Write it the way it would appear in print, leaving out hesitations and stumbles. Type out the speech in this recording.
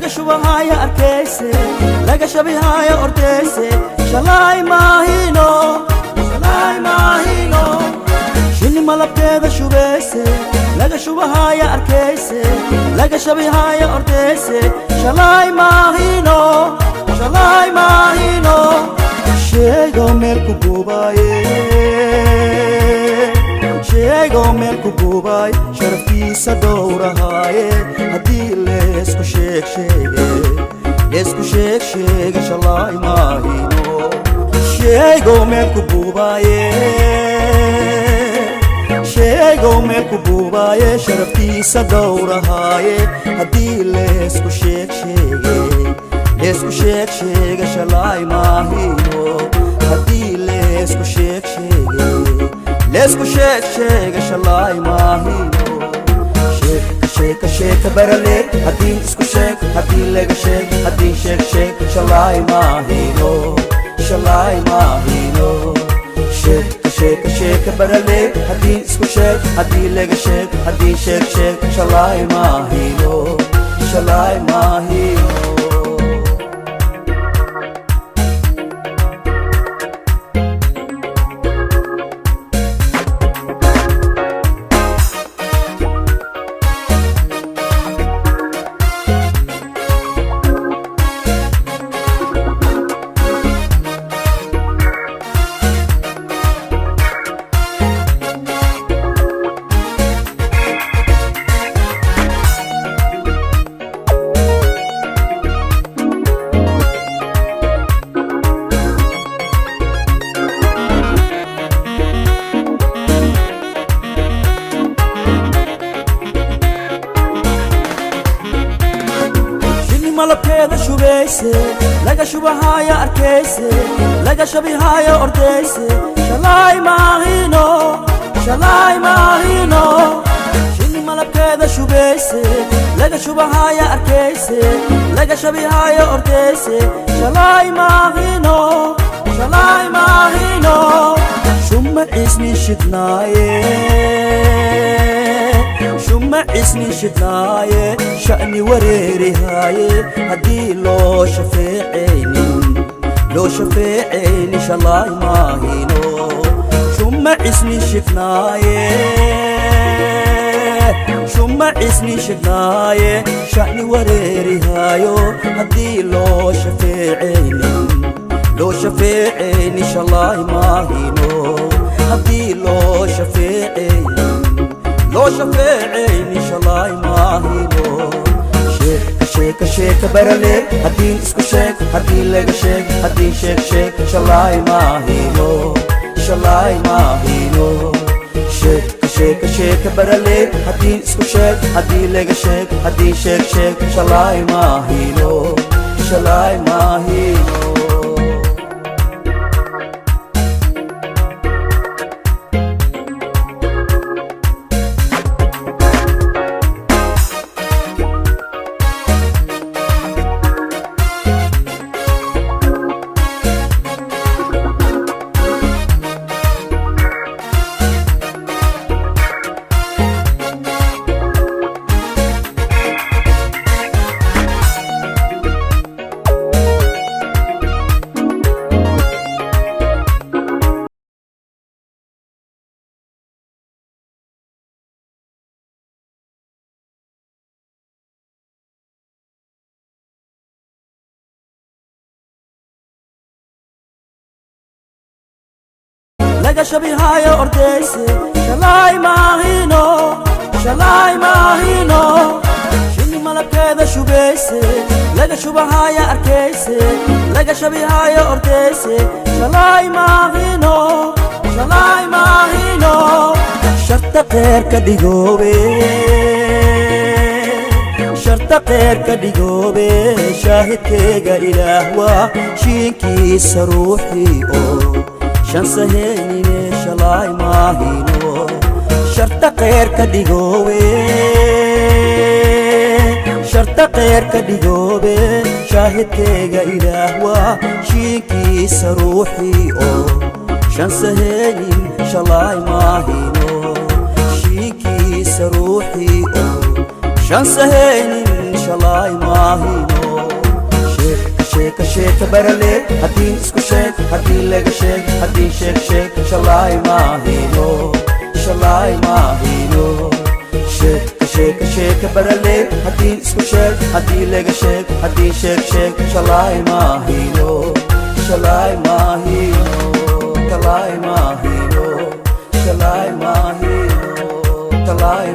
laga shubahaya arkayse laga shabihaya ordayse shalay maahino shini malabkeeda shubayse laga shubahaya arkayse laga shabihaya ordayse shalay maahino sheego meel ku gubaye sheego meel ku gubay sharaftiisa dhowrahaye haddii leesku sheeg shalay maahino sheego meel ku gubaye sheego meel ku gubaye sharaftiisa dhowrahaye haddii leesku sheeg shalay maahino haddii leesku sheeg shalay maahino sheeka barale haddii isku sheeg haddii laga sheeg haddii sheeg shalay maahino sheeka barale haddii isku sheeg haddii laga sheeg haddii sheeg shalay maahino malabkeeda shubayse laga shubahaya arkayse laga shabihaya ordayse shalay maahino shini malabkeeda shubayse laga shubahaya arkayse laga shabihaya ordayse shalay maahino shumma isni shidnaaye sha'ni wareerihaye haddii loo shafeecayni shalay maahino shumma isni shidnaaye sha'ni wareerihayo haddii loo shafeecayni shalay maahino haddii loo shafeecayni shalay maahino sheeka barale haddii isku sheeg haddii laga sheeg haddii sheeg shalay maahino sheeka barale haddii isku sheeg haddii laga sheeg haddii sheeg shalay maahino laga shabihaya ordayse shalay maahino shini malabkeeda shubayse laga shubahaya arkayse laga shabihaya ordayse shalay maahino sharta qeerka dhigoobe shaahidkeyga ilaah waa shiinkiisa ruuxii oo shan saheynine shalay maahino sharta qeerka dhigoobe shaahidkeyga ilaah waa shiinkiisa ruuxii oo shan saheynin shalay maahino shiinkiisa ruuxii oo shan saheynin shalay maahino sheeka barale haddii isku sheeg haddii laga sheeg haddii sheeg sheeg shalay maahino shalay maahino sheeka barale haddii isku sheeg haddii laga sheeg haddii sheeg sheeg shalay maahino shalay maahino shalay maahino shalay maahino shalay